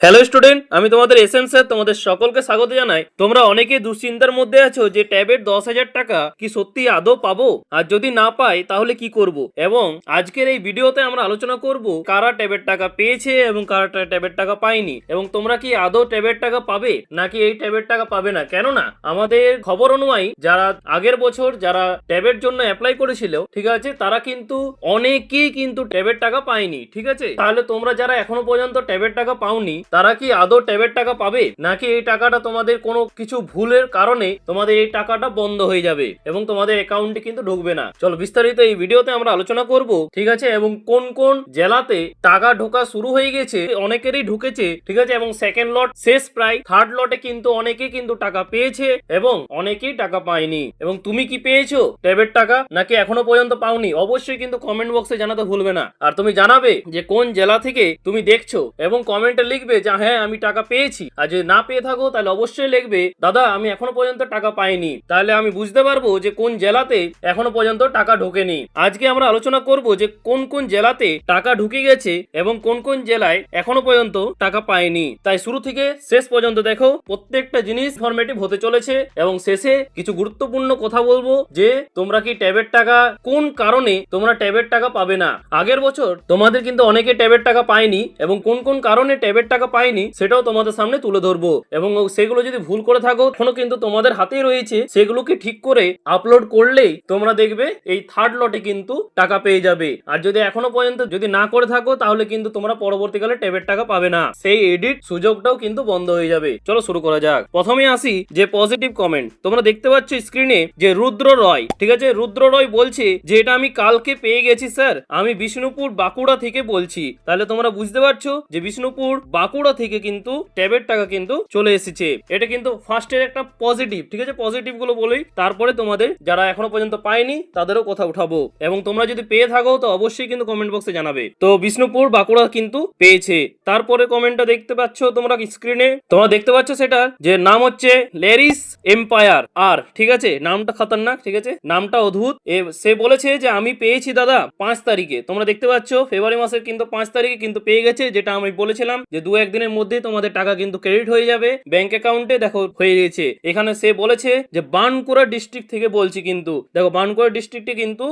Hello student, আমি তোমাদের SM sir তোমাদের সকলকে স্বাগত জানাই। তোমরা অনেকেই দুশ্চিন্তার মধ্যে আছো যে ট্যাবের 10,000 টাকা কি সত্যি আদৌ পাবো, আর যদি না পাই তাহলে কি করব। এবং আজকের এই ভিডিওতে আমরা আলোচনা করব কারা ট্যাবের টাকা পেয়েছে এবং কারা ট্যাবের টাকা পায়নি, এবং তোমরা কি আদৌ ট্যাবের টাকা পাবে নাকি এই ট্যাবের টাকা পাবে না। কেননা আমাদের খবর অনুযায়ী যারা আগের বছর যারা ট্যাবের জন্য অ্যাপ্লাই করেছিল, ঠিক আছে, তারা কিন্তু অনেকেই কিন্তু ট্যাবের টাকা পায়নি। ঠিক আছে, তাহলে তোমরা যারা এখনো পর্যন্ত ট্যাবের টাকা পাওনি তারা কি আদৌ ট্যাবের টাকা পাবে, নাকি এই টাকাটা তোমাদের কোনো কিছু ভুলের কারণে তোমাদের এই টাকাটা বন্ধ হয়ে যাবে এবং তোমাদের অ্যাকাউন্টে কিন্তু ঢুকবে না। চলো বিস্তারিত এই ভিডিওতে আমরা আলোচনা করব, ঠিক আছে, এবং কোন কোন জেলাতে টাকা ঢোকা শুরু হয়ে গেছে, অনেকেরই ঢুকেছে, ঠিক আছে, এবং সেকেন্ড লট শেষ, প্রায় থার্ড লটে কিন্তু অনেকেই কিন্তু টাকা পেয়েছে এবং অনেকেই টাকা পায়নি। এবং তুমি কি পেয়েছো ট্যাবের টাকা নাকি এখনো পর্যন্ত পাওনি, অবশ্যই কিন্তু কমেন্ট বক্সে জানাতে ভুলবে না। আর তুমি জানাবে যে কোন জেলা থেকে তুমি দেখছো এবং কমেন্টে লিখবে যে হ্যাঁ আমি টাকা পেয়েছি। আর যদি না পেয়ে থাকো তাহলে অবশ্যই লিখবে দাদা আমি এখনো পর্যন্ত টাকা পাইনি। তাহলে আমি বুঝতে পারবো যে কোন জেলাতে এখনো পর্যন্ত টাকা ঢোকেনি। আজকে আমরা আলোচনা করব যে কোন কোন জেলাতে টাকা ঢুকে গেছে এবং কোন কোন জেলায় এখনো পর্যন্ত টাকা পায়নি। তাই শুরু থেকে শেষ পর্যন্ত দেখো, প্রত্যেকটা জিনিস ইনফরমেটিভ হতে চলেছে এবং শেষে কিছু গুরুত্বপূর্ণ কথা বলবো যে তোমরা কি ট্যাবের টাকা কোন কারণে তোমরা ট্যাবের টাকা পাবে না। আগের বছর তোমাদের কিন্তু অনেকে ট্যাবের টাকা পায়নি এবং কোন কোন কারণে ট্যাবের টাকা পায়নি সেটাও তোমাদের সামনে তুলে ধরবো। এবং সেগুলো যদি ভুল করে থাকো এখনো কিন্তু তোমাদের হাতেই রয়েছে, সেগুলোকে ঠিক করে আপলোড করলেই তোমরা দেখবে এই থার্ড লটে কিন্তু টাকা পেয়ে যাবে। আর যদি এখনো পর্যন্ত যদি না করে থাকো তাহলে কিন্তু তোমরা পরবর্তীকালে ট্যাবের টাকা পাবে না, সেই এডিট সুযোগটাও কিন্তু বন্ধ হয়ে যাবে। চলো শুরু করা যাক। প্রথমে আসি যে পজিটিভ কমেন্ট। তোমরা দেখতে পাচ্ছ স্ক্রিনে যে রুদ্র রয়, ঠিক আছে, রুদ্র রয় বলছে যে এটা আমি কালকে পেয়ে গেছি স্যার, আমি বিষ্ণুপুর বাঁকুড়া থেকে বলছি। তাহলে তোমরা বুঝতে পারছো যে বিষ্ণুপুর বাঁকুড়া থেকে কিন্তু ট্যাবের টাকা কিন্তু চলে এসেছে। এটা কিন্তু ফার্স্টের একটা পজিটিভ, ঠিক আছে, পজিটিভ গুলো বলেই তারপরে তোমাদের যারা এখনো পর্যন্ত পায়নি তাদেরও কথা উঠাবো। এবং তোমরা যদি পেয়ে থাকো তো অবশ্যই কিন্তু কমেন্ট বক্সে জানাবে। তো বিষ্ণুপুর বাঁকুড়া কিন্তু পেয়েছে। তারপরে কমেন্টটা দেখতে পাচ্ছ তোমরা স্ক্রিনে, তোমরা দেখতে পাচ্ছ সেটা যে নাম হচ্ছে লেরিস এম্পায়ার আর, ঠিক আছে, নামটা খতরনাক, ঠিক আছে, নামটা অদ্ভুত। সে বলেছে যে আমি পেয়েছি দাদা 5 তারিখে। তোমরা দেখতে পাচ্ছ ফেব্রুয়ারি মাসের কিন্তু 5 তারিখে কিন্তু পেয়ে গেছে, যেটা আমি বলেছিলাম যে 2-1 দিনের মধ্যে তোমাদের টাকা কিন্তু ক্রেডিট হয়ে যাবে ব্যাংক অ্যাকাউন্টে। দেখো হয়ে গেছে। এখানে সে বলেছে যে বানকুড়া ডিস্ট্রিক্ট থেকে বলছি, কিন্তু দেখো বানকুড়া ডিস্ট্রিক্টে কিন্তু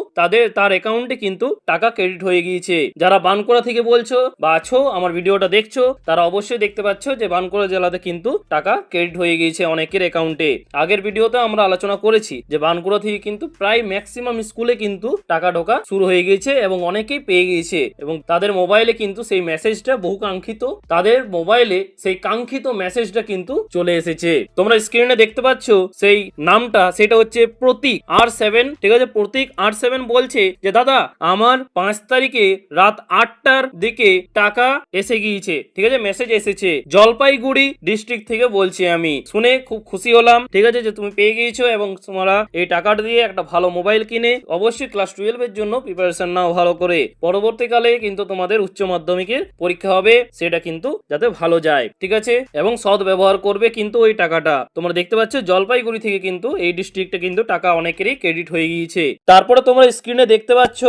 তার অ্যাকাউন্টে কিন্তু টাকা ক্রেডিট হয়ে গিয়েছে। যারা বানকুড়া থেকে বলছো বা আছো আমার ভিডিওটা দেখছো তারা অবশ্যই দেখতে পাচ্ছ যে বানকুড়া জেলাতে কিন্তু টাকা ক্রেডিট হয়ে গিয়েছে অনেকের অ্যাকাউন্টে। আগের ভিডিওতে আমরা আলোচনা করেছি যে বানকুড়া থেকে কিন্তু প্রায় ম্যাক্সিমাম স্কুলে কিন্তু টাকা ঢোকা শুরু হয়ে গিয়েছে এবং অনেকেই পেয়ে গিয়েছে এবং তাদের মোবাইলে কিন্তু সেই মেসেজটা বহু কাঙ্ক্ষিত, তাদের মোবাইলে সেই কাঙ্ক্ষিত মেসেজটা কিন্তু চলে এসেছে। তোমরা স্ক্রিনে দেখতে পাচ্ছ সেই নামটা, সেটা হচ্ছে প্রতীক R7, ঠিক আছে, প্রতীক R7 বলছে যে দাদা আমার 5 তারিখে রাত 8টার দিকে টাকা এসে গিয়েছে, ঠিক আছে, মেসেজ এসেছে। জলপাইগুড়ি ডিস্ট্রিক্ট থেকে বলছি আমি। শুনে খুব খুশি হলাম, ঠিক আছে, যে তুমি পেয়ে গিয়েছো এবং তোমরা এই টাকাটা দিয়ে একটা ভালো মোবাইল কিনে অবশ্যই ক্লাস 12 এর জন্য প্রিপারেশন নাও ভালো করে। পরবর্তীকালে কিন্তু তোমাদের উচ্চ মাধ্যমিকের পরীক্ষা হবে, সেটা কিন্তু যাতে ভালো যায়, ঠিক আছে, এবং সৎ ব্যবহার করবে কিন্তু ওই টাকাটা। তোমরা দেখতে পাচ্ছ জলপাইগুড়ি থেকে কিন্তু এই ডিস্ট্রিক্টে কিন্তু টাকা অনেকেরই ক্রেডিট হয়ে গিয়েছে। তারপরে তোমরা স্ক্রিনে দেখতে পাচ্ছ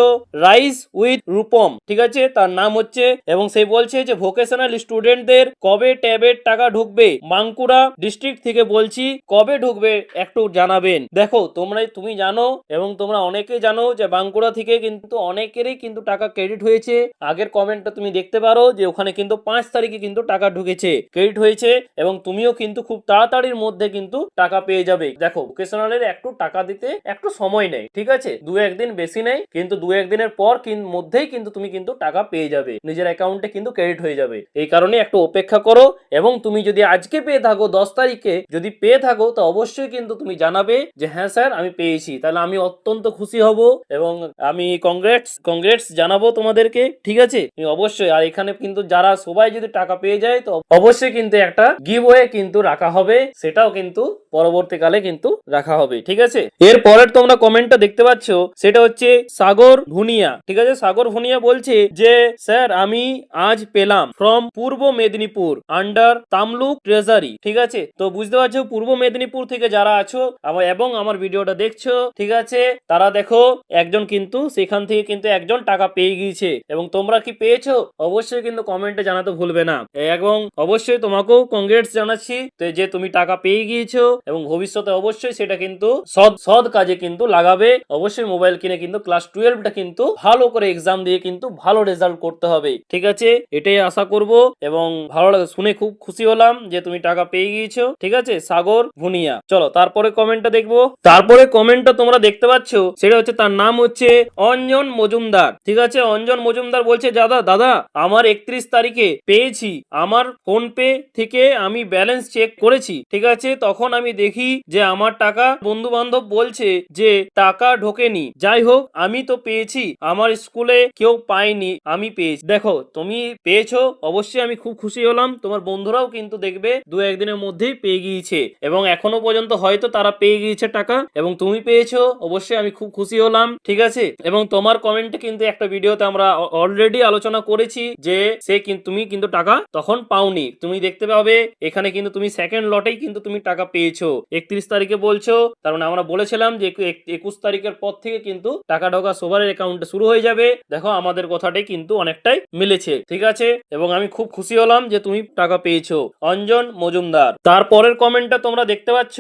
রাইস উইথ রূপম, ঠিক আছে, তার নাম হচ্ছে, এবং সে বলছে যে ভোকেশনাল স্টুডেন্টদের কবে ট্যাবের টাকা ঢুকবে, বাঁকুড়া ডিস্ট্রিক্ট থেকে বলছি, কবে ঢুকবে একটু জানাবেন। দেখো তুমি জানো এবং তোমরা অনেকেই জানো যে বাঁকুড়া থেকে কিন্তু অনেকেরই কিন্তু টাকা ক্রেডিট হয়েছে। আগের কমেন্টটা তুমি দেখতে পারো যে ওখানে কিন্তু 5 তারিখে কিন্তু টাকা ঢুকেছে, ক্রেডিট হয়েছে, এবং তুমিও কিন্তু খুব তাড়াতাড়ির মধ্যে কিন্তু টাকা পেয়ে যাবে। দেখো ভোকেশনালের একটু টাকা দিতে একটু সময় নেই, ঠিক আছে, 2-1 দিন বেশি নেই, কিন্তু 2-1 দিনের পর মধ্যেই কিন্তু তুমি কিন্তু টাকা পেয়ে যাবে, নিজের অ্যাকাউন্টে কিন্তু ক্রেডিট হয়ে যাবে। এই কারণে একটু অপেক্ষা করো এবং তুমি যদি আজকে পেয়ে থাকো 10 তারিখে যদি পেয়ে থাকো তো অবশ্যই কিন্তু তুমি জানাবে যে হ্যাঁ স্যার আমি পেয়েছি। তাহলে আমি অত্যন্ত খুশি হব এবং আমি কংগ্রেটস জানাবো তোমাদেরকে, ঠিক আছে, অবশ্যই। আর এখানে কিন্তু যারা সবাই যদি টাকা পেয়ে যায় তো অবশ্যই কিন্তু একটা গিভওয়ে কিন্তু রাখা হবে, সেটাও কিন্তু পরবর্তীকালে কিন্তু রাখা হবে, ঠিক আছে। এর পরের তোমরা কমেন্টটা দেখতে পাচ্ছ সেটা হচ্ছে সাগর ভুনিয়া, ঠিক আছে, সাগর ভুনিয়া বলছে যে স্যার আমি আজ পেলাম from Purba Medinipur under Tamluk treasury, ঠিক আছে। তো বুঝতে পারছো পূর্ব মেদিনীপুর থেকে যারা আছো এবং আমার ভিডিওটা দেখছো, ঠিক আছে, তারা দেখো একজন কিন্তু সেখান থেকে কিন্তু একজন টাকা পেয়ে গিয়েছে এবং তোমরা কি পেয়েছো অবশ্যই কিন্তু কমেন্টে জানাতে ভুলবে না। এবং অবশ্যই তোমাকেও কংগ্রেটস জানাচ্ছি যে তুমি টাকা পেয়ে গিয়েছো এবং ভবিষ্যতে অবশ্যই সেটা কিন্তু সৎ সৎ কাজে কিন্তু লাগাবে। অবশ্যই মোবাইল কিনে কিন্তু ক্লাস 12টা কিন্তু ভালো করে এক্সাম দিয়ে কিন্তু ভালো রেজাল্ট করতে হবে। ঠিক আছে, এটাই আশা করব এবং ভালো লাগে শুনে খুব খুশি হলাম যে তুমি টাকা পেয়ে গিয়েছো। ঠিক আছে, সাগর ভুনিয়া। চলো তারপরে কমেন্টটা দেখবো। তারপরে কমেন্টটা তোমরা দেখতে পাচ্ছ, সেটা হচ্ছে তার নাম হচ্ছে অঞ্জন মজুমদার। ঠিক আছে, অঞ্জন মজুমদার বলছে দাদা দাদা আমার 31 তারিখে পেয়েছি, আমার ফোন পে থেকে আমি ব্যালেন্স চেক করেছি। ঠিক আছে, তখন আমি দেখি যে আমার টাকা, বন্ধু বান্ধব বলছে যে টাকা ঢোকেনি। যাই হোক আমি তো পেয়েছি, আমার স্কুলে কেউ পায়নি, আমি পেয়েছি। দেখো তুমি পেয়েছো, অবশ্যই আমি খুব খুশি হলাম। তোমার বন্ধুরাও কিন্তু দেখবে দু একদিনের মধ্যেই পেয়ে গিয়েছে এবং এখনো পর্যন্ত হয়তো তারা পেয়ে গিয়েছে টাকা এবং তুমি পেয়েছো, অবশ্যই আমি খুব খুশি হলাম। ঠিক আছে, এবং তোমার কমেন্টে কিন্তু একটা ভিডিওতে আমরা অলরেডি আলোচনা করেছি যে তুমি কিন্তু টাকা তখন পাওনি। তুমি দেখতে পাবে এখানে কিন্তু তুমি সেকেন্ড লটেই কিন্তু তুমি টাকা পেয়েছো। 31 তারিখে বলছো, তার মানে আমরা বলেছিলাম যে 21 তারিখের পর থেকে কিন্তু টাকা ঢোকা সবার অ্যাকাউন্টে শুরু হয়ে যাবে। দেখো আমাদের কথাটাই কিন্তু অনেকটাই মিলেছে। ঠিক আছে, এবং আমি খুব খুশি হলাম যে তুমি টাকা পেয়েছো, অঞ্জন মজুমদার। তারপরের কমেন্টটা তোমরা দেখতে পাচ্ছ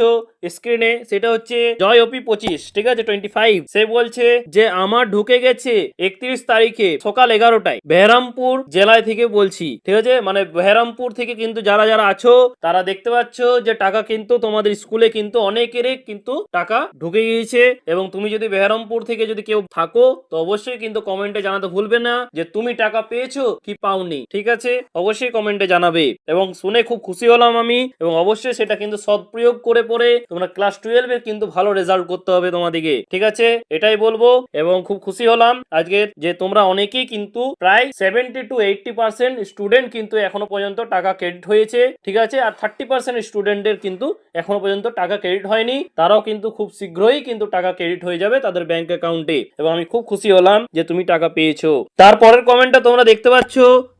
স্ক্রিনে, সেটা হচ্ছে জয় ওপি 25। ঠিক আছে, 25। সে বলছে যে আমার ঢুকে গেছে 31 তারিখে সকাল 11টায়, বেহরামপুর জেলায় থেকে বলছি। ঠিক আছে, মানে বেহরামপুর থেকে কিন্তু যারা যারা আছো তারা দেখতে পাচ্ছ যে টাকা কিন্তু তোমাদের স্কুলে কিন্তু অনেকেরই কিন্তু টাকা ঢুকে গিয়েছে। এবং তুমি যদি বেহরামপুর থেকে যদি কেউ থাকো তো অবশ্যই কিন্তু কমেন্টে জানাতে ভুলবে না যে তুমি টাকা পেয়েছো কি পাওনি। ঠিক আছে, অবশ্যই কমেন্টে জানাবে এবং শুনে খুব খুশি হলাম আমি। এবং অবশ্যই সেটা কিন্তু সৎপ্রয়োগ করে পরে তোমরা ক্লাস 12 এ কিন্তু ভালো রেজাল্ট করতে হবে তোমাদেরকে। ঠিক আছে, এটাই বলবো এবং খুব খুশি হলাম আজকে যে তোমরা অনেকেই কিন্তু প্রায় 70 to 80% স্টুডেন্ট কিন্তু এখনো পর্যন্ত টাকা ক্রেডিট হয়েছে। ঠিক আছে, আর 30% স্টুডেন্টের কিন্তু এখনো পর্যন্ত টাকা ক্রেডিট হয়নি, তারাও কিন্তু খুব শীঘ্রই কিন্তু টাকা ক্রেডিট হয়ে যাবে তাদের ব্যাংক অ্যাকাউন্টে এবং আমি খুব খুশি হলাম যে তুমি টাকা পেয়েছো। তারপরের কমেন্টটা তোমরা দেখতে পাচ্ছ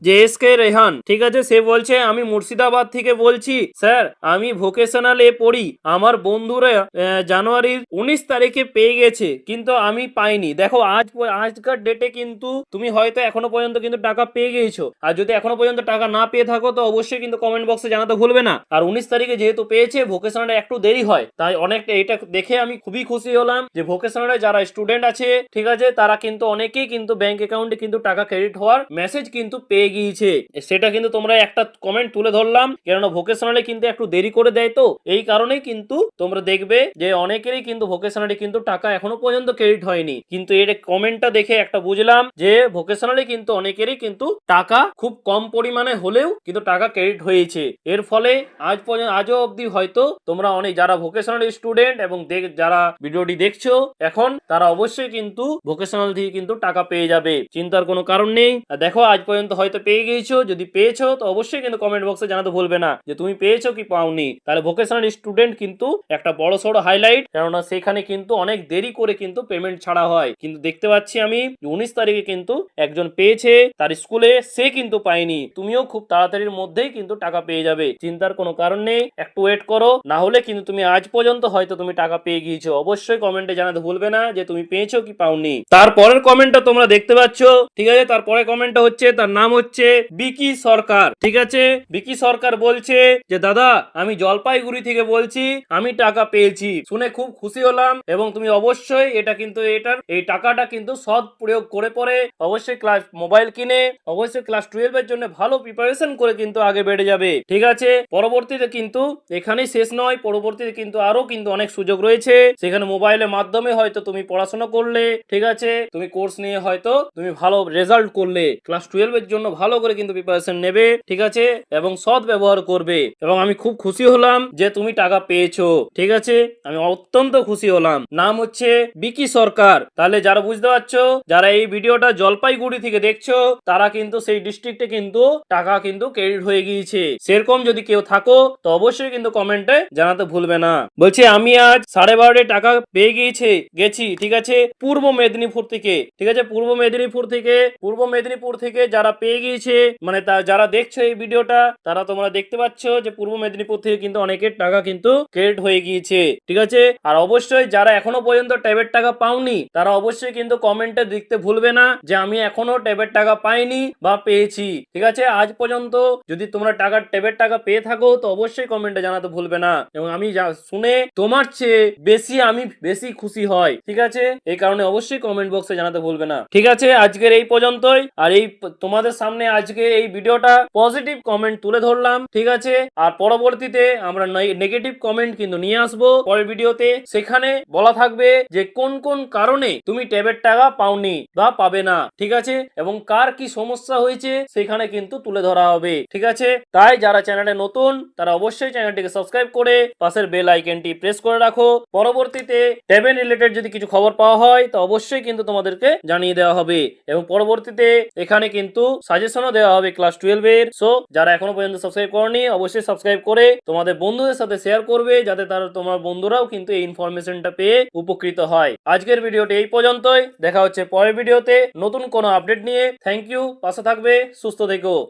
যে এস কে রেহান। ঠিক আছে, সে বলছে আমি মুর্শিদাবাদ থেকে বলছি স্যার, আমি ভোকেশনালে পড়ি, আমার বন্ধুরা জানুয়ারির 19 তারিখে পেয়ে গেছে কিন্তু আমি পাইনি। দেখো আজকার ডেটে কিন্তু তুমি হয়তো এখনো পর্যন্ত কিন্তু টাকা পেয়ে গিয়েছো, আর যদি এখনো পর্যন্ত টাকা না পেয়ে থাকো তো অবশ্যই কিন্তু কমেন্ট বক্সে জানাতে ভুলবে না। আর 19 তারিখে যেহেতু পেয়েছে, ভোকেশনালে একটু দেরি হয়, তাই অনেকটা এটা দেখে আমি খুবই খুশি হলাম যে ভোকেশনালে যারা স্টুডেন্ট আছে ঠিক আছে তারা কিন্তু অনেকেই কিন্তু ব্যাংক অ্যাকাউন্টে কিন্তু টাকা ক্রেডিট হওয়ার মেসেজ কিন্তু পেয়ে গিয়েছে। সেটা কিন্তু তোমরা একটা কমেন্ট তুলে ধরলাম, কেননা ভোকেশনালে কিন্তু একটু দেরি করে দেয়, তো এই কারণেই কিন্তু তোমরা দেখবে যে অনেকেরই কিন্তু ভোকেশনালে কিন্তু টাকা এখনো পর্যন্ত ক্রেডিট হয়নি। কিন্তু এর কমেন্টটা দেখে একটা বুঝলাম যে ভোকেশনালে কিন্তু অনেকেরই কিন্তু টাকা খুব কম পরিমাণে হলেও কিন্তু টাকা ক্রেডিট হয়েছে। এর ফলে আজও অবধি হয়তো তোমরা অনেক যারা ভোকেশনাল স্টুডেন্ট এবং যারা ভিডিওটি দেখছো এখন, তারা অবশ্যই কিন্তু ভোকেশনাল থেকে কিন্তু টাকা পেয়ে যাবে, চিন্তার কোনো কারণ নেই। দেখো আজ পর্যন্ত হয়তো পেয়ে গিয়েছো, যদি পেয়েছো তো অবশ্যই কিন্তু কমেন্ট বক্সে জানাতে ভুলবে না যে তুমি পেয়েছো কি পাওনি। তাহলে ভোকেশনাল স্টুডেন্ট কিন্তু একটা বড় সড়ো হাইলাইট, কেননা সেখানে কিন্তু অনেক দেরি করে কিন্তু পেমেন্ট ছাড়া হয়। কিন্তু দেখতে পাচ্ছি আমি 19 তারিখে কিন্তু একজন পেয়েছে তার স্কুলে, সে কিন্তু পায়নি। তুমিও খুব তাড়াতাড়ির মধ্যেই কিন্তু টাকা পেয়ে যাবে, চিন্তার কোনো কারণ নেই। একটু ওয়েট করো, না হলে কিন্তু তুমি আজ পর্যন্ত হয়তো তুমি টাকা পেয়ে গিয়েছো। অবশ্যই কমেন্টে জানাতে ভুলবে না যে তুমি পেয়েছো কি পাওনি। তারপরের কমেন্টটা তোমরা দেখতে পাচ্ছ। ঠিক আছে, তারপরে কমেন্টটা হচ্ছে, তার নাম হচ্ছে বিকি সরকার। ঠিক আছে, বিকি সরকার বলছে যে দাদা আমি জলপাইগুড়ি থেকে বলছি, আমি টাকা পেয়েছি। শুনে খুব খুশি হলাম এবং তুমি অবশ্যই এটা কিন্তু এই টাকাটা কিন্তু সৎ প্রয়োগ করে পরে অবশ্যই মোবাইল কিনে অবশ্যই ক্লাস 12 এর জন্য ভালো প্রিপারেশন করে কিন্তু আগে বেড়ে যাবে। ঠিক আছে, পরবর্তীতে কিন্তু এখানেই শেষ নয়, পরবর্তীতে কিন্তু আরো কিন্তু অনেক সুযোগ রয়েছে। সেখানে মোবাইলের মাধ্যমে হয়তো তুমি পড়াশোনা করলে, ঠিক আছে তুমি কোর্স নিয়ে হয়তো তুমি ভালো রেজাল্ট করলে, ক্লাস 12 এর জন্য ভালো করে কিন্তু প্রিপারেশন নেবে। ঠিক আছে, এবং সৎ ব্যবহার করবে এবং আমি খুব খুশি হলাম যে তুমি টাকা পেয়েছো। ঠিক আছে, আমি অত্যন্ত খুশি হলাম। নাম হচ্ছে বিকি সরকার। তাহলে যারা বুঝতে পারছো, যারা এই ভিডিওটা জলপাইগুড়ি থেকে দেখছো, তারা কিন্তু সেই ডিস্ট্রিক্টে কিন্তু টাকা কিন্তু ক্রেডিট হয়ে গিয়েছে। সেরকম যদি কেউ থাকো তো অবশ্যই কিন্তু কমেন্টে জানাতে ভুলবে না। বলছে আমি আজ 12:30 টাকা পেয়ে গেছি। ঠিক আছে, পূর্ব মেদিনীপুর থেকে। ঠিক আছে, পূর্ব মেদিনীপুর থেকে যারা পেয়ে গিয়েছে, মানে যারা দেখছো এই ভিডিওটা, তারা তোমরা দেখতে পাচ্ছ যে পূর্ব মেদিনীপুর থেকে কিন্তু অনেকের টাকা কিন্তু ক্রেডিট হয়ে গিয়েছে। ঠিক আছে, আর অবশ্যই যারা এখনো পর্যন্ত ট্যাবের টাকা পাওনি, তারা অবশ্যই কিন্তু কমেন্টে লিখতে ভুলবে না যে আমি এখনো ট্যাবের টাকা পাইনি বা পেয়েছি। ঠিক আছে, আজ পর্যন্ত যদি তোমরা ট্যাবের টাকা পেয়ে থাকো তো অবশ্যই কমেন্টে জানাতে ভুলবে না, এবং আমি যা শুনে তোমার চেয়ে আমি বেশি খুশি হয়। ঠিক আছে, এই কারণে অবশ্যই কমেন্ট বক্সে জানাতে ভুলবে না। ঠিক আছে, আজকের এই পর্যন্তই। আর তোমাদের সামনে আজকে এই ভিডিওটা পজিটিভ কমেন্ট তুলে ধরলাম। ঠিক আছে, আর পরবর্তীতে আমরা নেগেটিভ কমেন্ট কিন্তু নিয়ে আসবো পরের ভিডিওতে। সেখানে বলা থাকবে যে কোন কোন কারণে তুমি ট্যাবের টাকা পাওনি বা পাবে না। ঠিক আছে, এবং কার কি সমস্যা হয়েছে সেখানে কিন্তু তুলে ধরা হবে। ঠিক আছে, তাই যারা চ্যানেলে নতুন তারা অবশ্যই চ্যানেলটিকে সাবস্ক্রাইব করে পাশের বেল আইকনটি প্রেস করে রাখো। পরবর্তীতে ট্যাবের রিলেটেড যদি কিছু খবর পাওয়া হয় তো অবশ্যই কিন্তু তোমাদেরকে জানিয়ে দেওয়া হবে, এবং পরবর্তীতে এখানে কিন্তু সাজেশনও দেওয়া হবে ক্লাস 12 এর। সো যারা এখনো পর্যন্ত সাবস্ক্রাইব করনি অবশ্যই সাবস্ক্রাইব করে তোমাদের বন্ধুদের সাথে শেয়ার করবে, যাতে তোমার বন্ধুরাও কিন্তু এই ইনফরমেশনটা পেয়ে উপকৃত হয়। আজকের ভিডিওটি এই পর্যন্তই, দেখা হচ্ছে পরের ভিডিওতে নতুন কোনো আপডেট নিয়ে। থ্যাংক ইউ, পাশে থাকবে, সুস্থ থেকো।